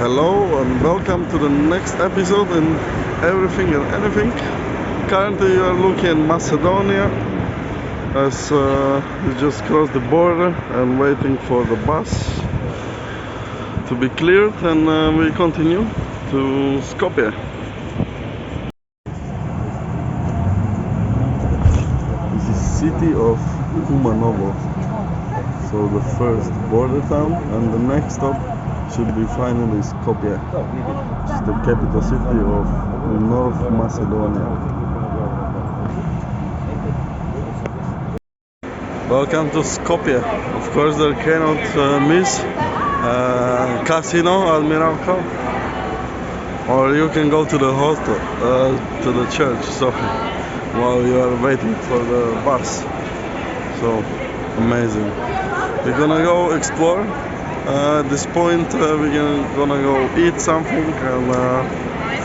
Hello and welcome to the next episode in Everything and Anything. Currently you are looking at Macedonia as we just crossed the border and waiting for the bus to be cleared, and we continue to Skopje. This is city of Kumanovo, so the first border town, and the next stop should be finally Skopje, which is the capital city of North Macedonia. Welcome to Skopje. Of course, there cannot miss Casino Admiralko, or you can go to the hostel, to the church, sorry, while you are waiting for the bus. So amazing. We're gonna go explore. At this point, we're gonna go eat something and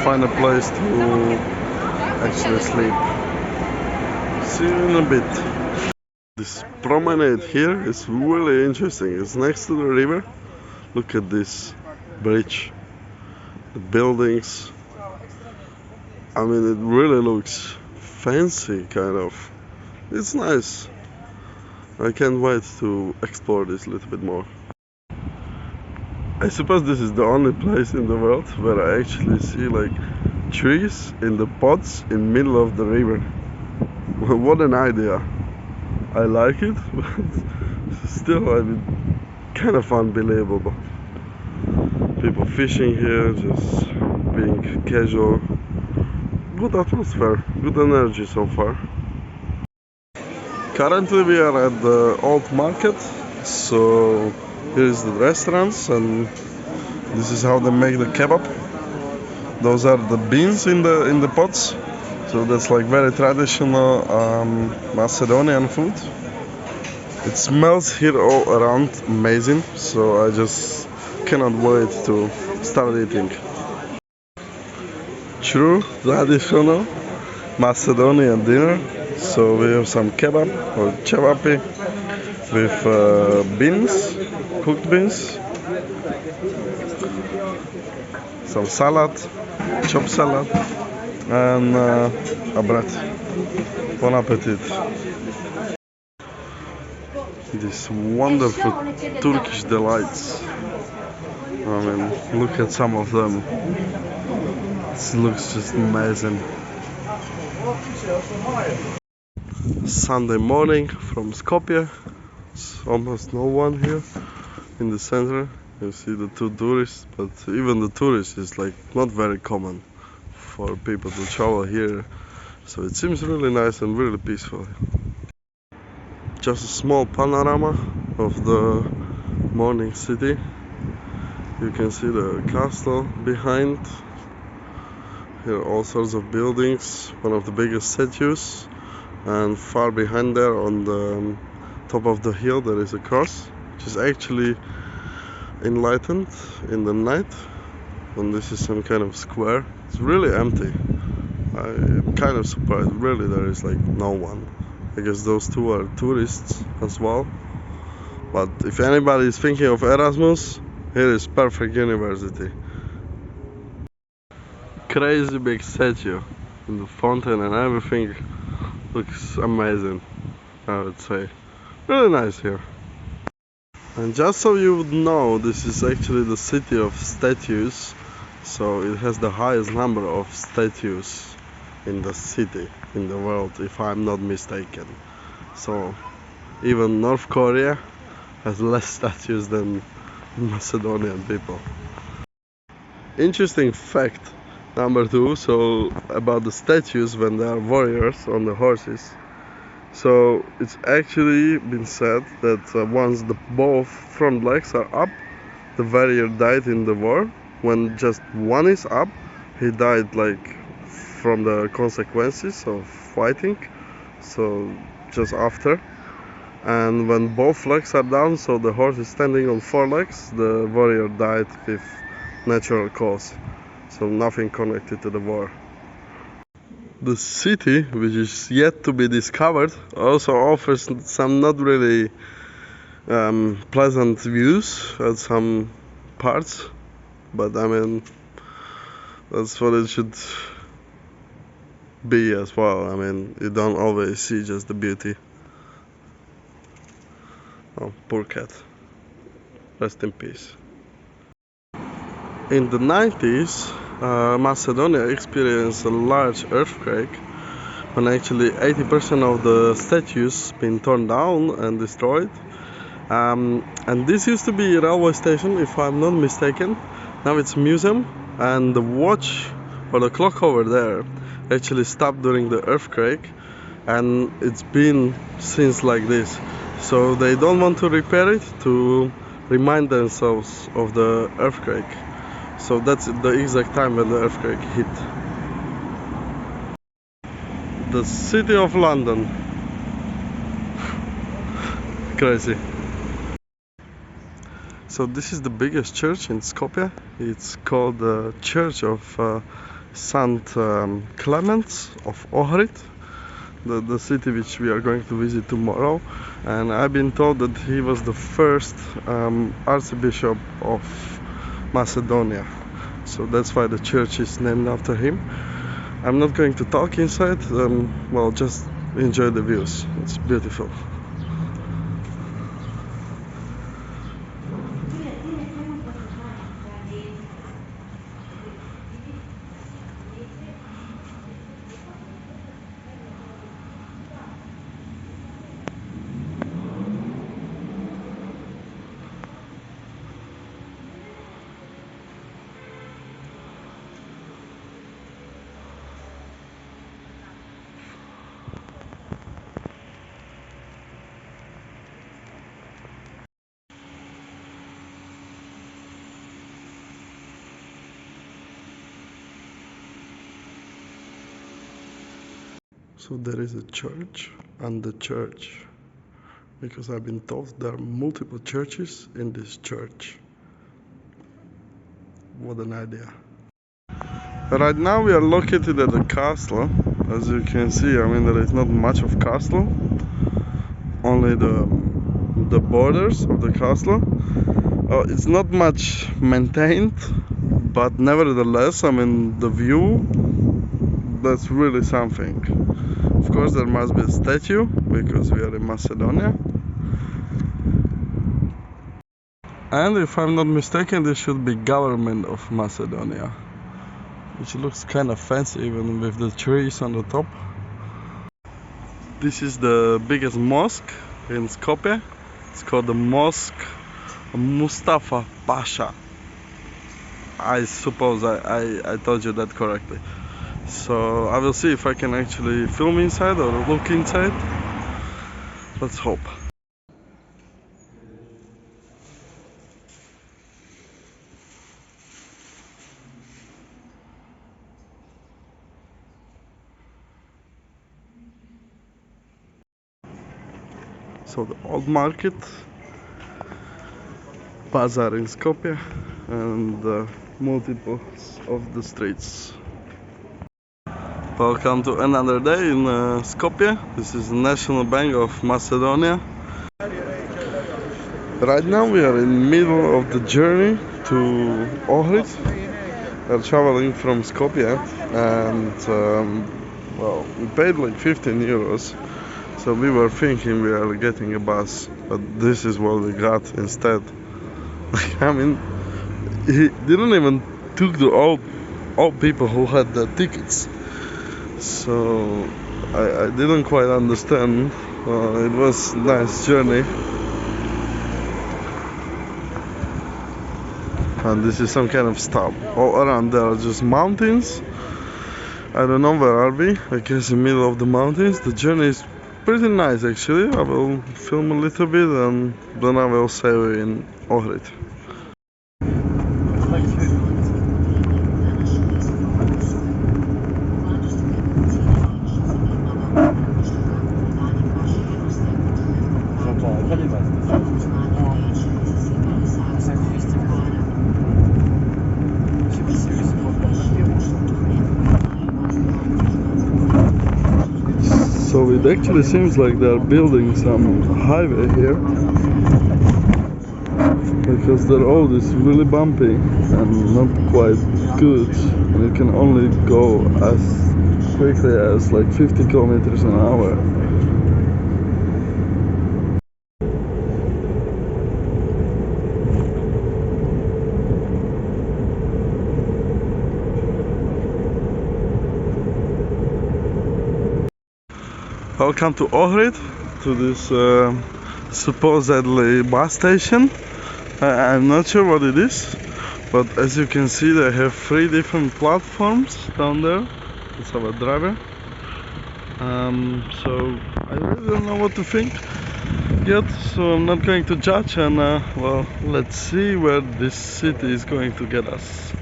find a place to actually sleep. See you in a bit. This promenade here is really interesting. It's next to the river. Look at this bridge, the buildings. I mean, it really looks fancy, kind of. It's nice. I can't wait to explore this a little bit more. I suppose this is the only place in the world where I actually see like trees in the pots in the middle of the river. What an idea. I like it, but still, I mean, kind of unbelievable. People fishing here, just being casual. Good atmosphere, good energy so far. Currently we are at the old market, so here is the restaurants, and this is how they make the kebab. Those are the beans in the pots, so that's like very traditional Macedonian food. It smells here all around amazing, so I just cannot wait to start eating. True traditional Macedonian dinner. So we have some kebab or cevapi with beans, cooked beans, some salad, chopped salad, and a bread. Bon appetit. These wonderful Turkish delights. I mean, look at some of them. This looks just amazing. Sunday morning from Skopje. There's almost no one here in the center. You see the two tourists, but even the tourists is like not very common for people to travel here. So it seems really nice and really peaceful. Just a small panorama of the morning city. You can see the castle behind. Here are all sorts of buildings, one of the biggest statues, and far behind there on the top of the hill there is a cross, which is actually enlightened in the night, and this is some kind of square. It's really empty. I'm kind of surprised, really there is like no one. I guess those two are tourists as well, but if anybody is thinking of Erasmus, here is perfect university. Crazy big statue in the fountain and everything looks amazing, I would say. Really nice here. And just so you would know, this is actually the city of statues, so it has the highest number of statues in the city, in the world, if I'm not mistaken. So even North Korea has less statues than Macedonian people. Interesting fact number 2, so about the statues when they are warriors on the horses. So it's actually been said that once both front legs are up, the warrior died in the war. When just one is up, he died like from the consequences of fighting, so just after. And when both legs are down, so the horse is standing on 4 legs, the warrior died with natural cause, so nothing connected to the war. The city, which is yet to be discovered, also offers some not really pleasant views at some parts, but I mean, that's what it should be as well. I mean, you don't always see just the beauty. Oh, poor cat. Rest in peace. In the 90s, Macedonia experienced a large earthquake when actually 80% of the statues been torn down and destroyed. And this used to be a railway station, if I'm not mistaken. Now it's a museum, and the watch or the clock over there actually stopped during the earthquake, and it's been since like this. So they don't want to repair it to remind themselves of the earthquake. So that's the exact time when the earthquake hit. The city of London. Crazy. So this is the biggest church in Skopje. It's called the Church of Saint Clements of Ohrid, the city which we are going to visit tomorrow. And I've been told that he was the first Archbishop of Macedonia. So that's why the church is named after him. I'm not going to talk inside, well, just enjoy the views. It's beautiful. So there is a church and the church, because I've been told there are multiple churches in this church. What an idea. Right now we are located at the castle. As you can see, I mean, there is not much of castle, only the borders of the castle. It's not much maintained, but nevertheless, I mean, the view, that's really something. Of course, there must be a statue, because we are in Macedonia. And if I'm not mistaken, this should be government of Macedonia, which looks kind of fancy even with the trees on the top. This is the biggest mosque in Skopje. It's called the Mosque Mustafa Pasha. I suppose I told you that correctly. So I will see if I can actually film inside or look inside. Let's hope. So the old market, bazaar in Skopje, and multiples of the streets. Welcome to another day in Skopje. This is the National Bank of Macedonia. Right now we are in the middle of the journey to Ohrid. We're traveling from Skopje, and well, we paid like 15 euros. So we were thinking we are getting a bus, but this is what we got instead. I mean, he didn't even took the old people who had the tickets. So I didn't quite understand. It was a nice journey. And this is some kind of stop. All around there are just mountains. I don't know where are we. I guess in the middle of the mountains. The journey is pretty nice actually. I will film a little bit and then I will say we're in Ohrid. So it actually seems like they're building some highway here. because the road is really bumpy and not quite good, and you can only go as quickly as like 50 kilometers an hour. Welcome to Ohrid, to this supposedly bus station. I'm not sure what it is, but as you can see, they have 3 different platforms down there. Let's have a driver. So I really don't know what to think yet, so I'm not going to judge, and well, let's see where this city is going to get us.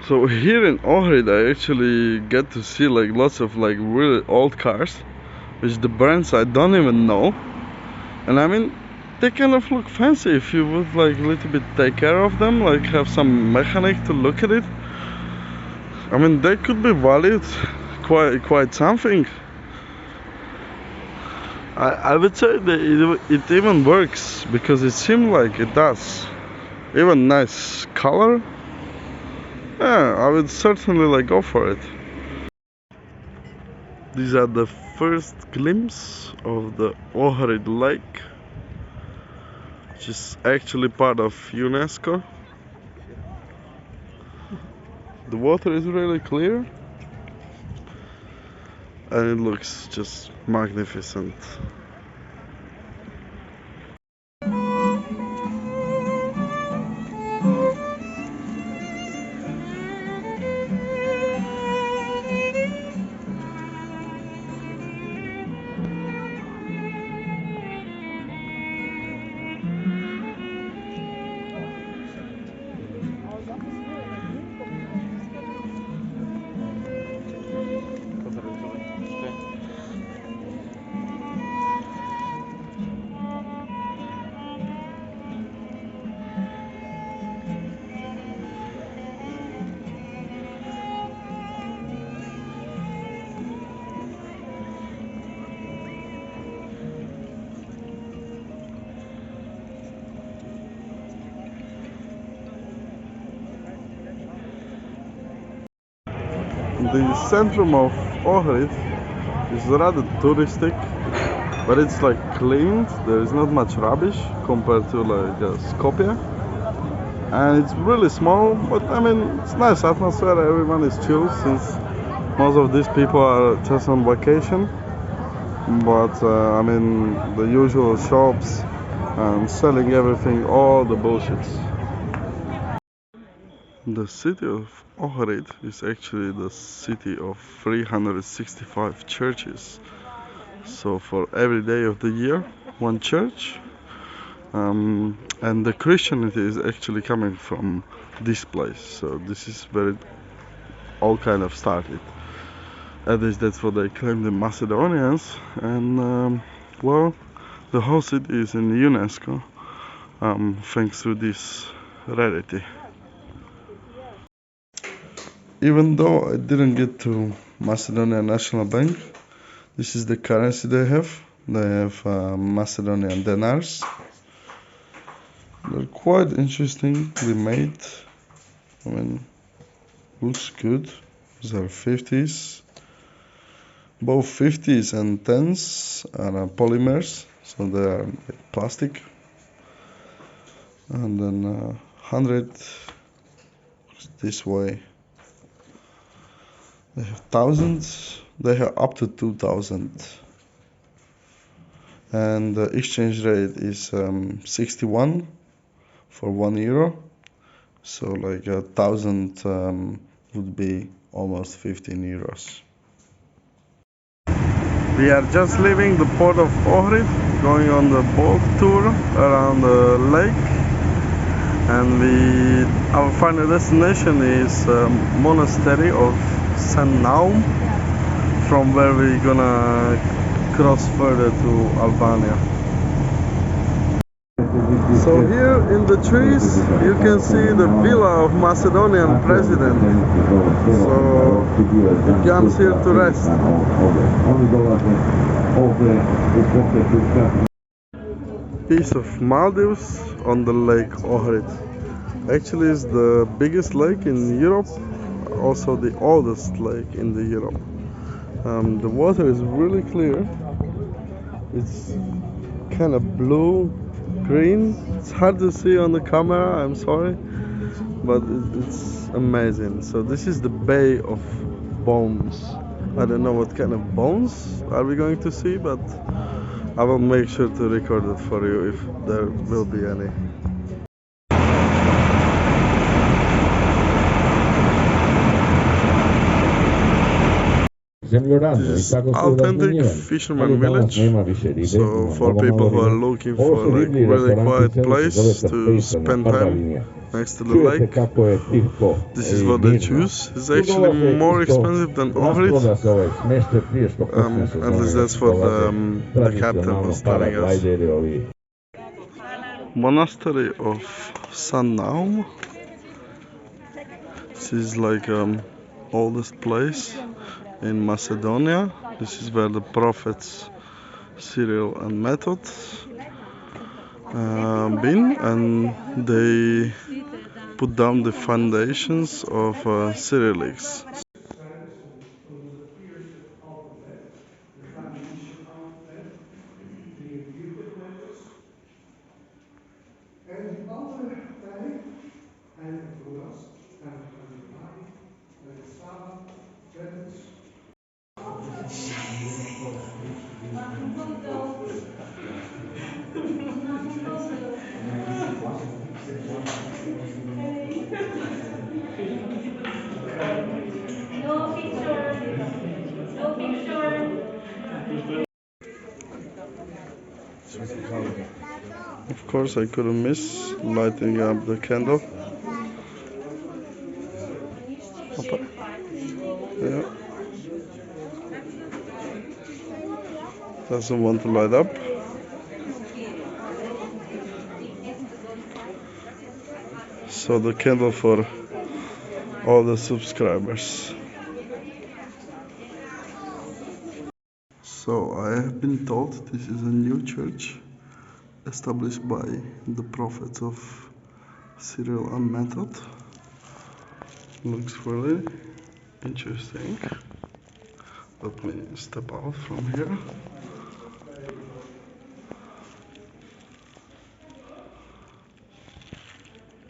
So here in Ohrid I actually get to see like lots of like really old cars, which the brands I don't even know, and I mean they kind of look fancy if you would like a little bit take care of them, like have some mechanic to look at it. I mean they could be valued quite something. I would say that it even works, because it seems like it does. Even nice color. Yeah, I would certainly like go for it. These are the first glimpse of the Ohrid Lake, which is actually part of UNESCO. The water is really clear and it looks just magnificent. The centrum of Ohrid is rather touristic, but it's like cleaned. There is not much rubbish compared to like Skopje, and it's really small, but I mean it's nice atmosphere. Everyone is chill, since most of these people are just on vacation. But I mean the usual shops and selling everything, all the bullshits. The city of Ohrid is actually the city of 365 churches. So for every day of the year, one church. And the Christianity is actually coming from this place. So this is where it all kind of started. At least that's what they claim, the Macedonians. And well, the whole city is in UNESCO, thanks to this rarity. Even though I didn't get to Macedonia National Bank, this is the currency they have. They have Macedonian dinars. They're quite interestingly made. I mean, looks good. These are 50s. Both 50s and 10s are polymers, so they are plastic. And then 100 this way. They have thousands. They have up to 2,000. And the exchange rate is 61 for €1. So like 1,000 would be almost 15 euros. We are just leaving the port of Ohrid, going on the boat tour around the lake, and our final destination is monastery of St. Naum, from where we're gonna cross further to Albania. So here in the trees you can see the villa of Macedonian president. So he comes here to rest. piece of Maldives on the lake Ohrid. Actually, it's the biggest lake in Europe, also the oldest lake in the Europe. The water is really clear. It's kind of blue, green. It's hard to see on the camera, I'm sorry, but it's amazing. So this is the Bay of Bones. I don't know what kind of bones are we going to see, but I will make sure to record it for you if there will be any. This is authentic fisherman village, so for people who are looking for like really quiet place to spend time next to the lake, this is what they choose. It's actually more expensive than Ohrid, at least that's what the captain was telling us. Monastery of San Naum. This is like oldest place in Macedonia. This is where the prophets Cyril and Method been, and they put down the foundations of Cyrillics. En die andere tij, heilige Floras en Januari, heilige Saba, Ventus. No picture. No picture. Of course, I couldn't miss lighting up the candle. Yeah. Doesn't want to light up. So the candle for all the subscribers. So I have been told this is a new church established by the prophets of Cyril and Method. Looks really interesting. Let me step out from here.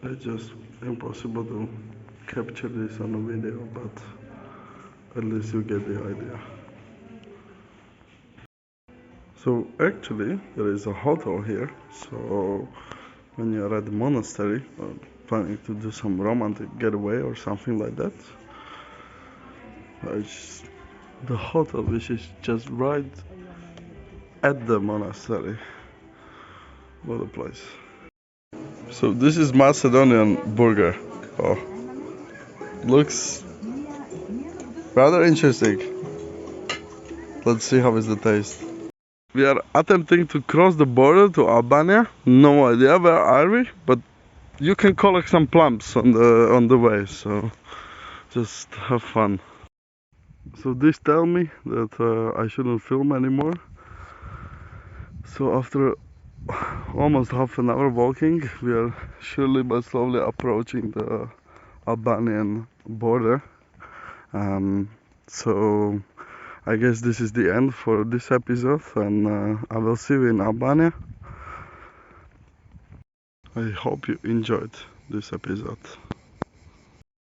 It's just impossible to capture this on a video, but at least you get the idea. So actually there is a hotel here, so when you're at the monastery or planning to do some romantic getaway or something like that, it's the hotel which is just right at the monastery. What a place. So this is Macedonian burger. Oh, looks rather interesting. Let's see how is the taste. We are attempting to cross the border to Albania. No idea where are we, but you can collect some plums on the way, so just have fun. So this tell me that I shouldn't film anymore. So after almost half an hour walking, we are surely but slowly approaching the Albanian border. So I guess this is the end for this episode, and I will see you in Albania. I hope you enjoyed this episode.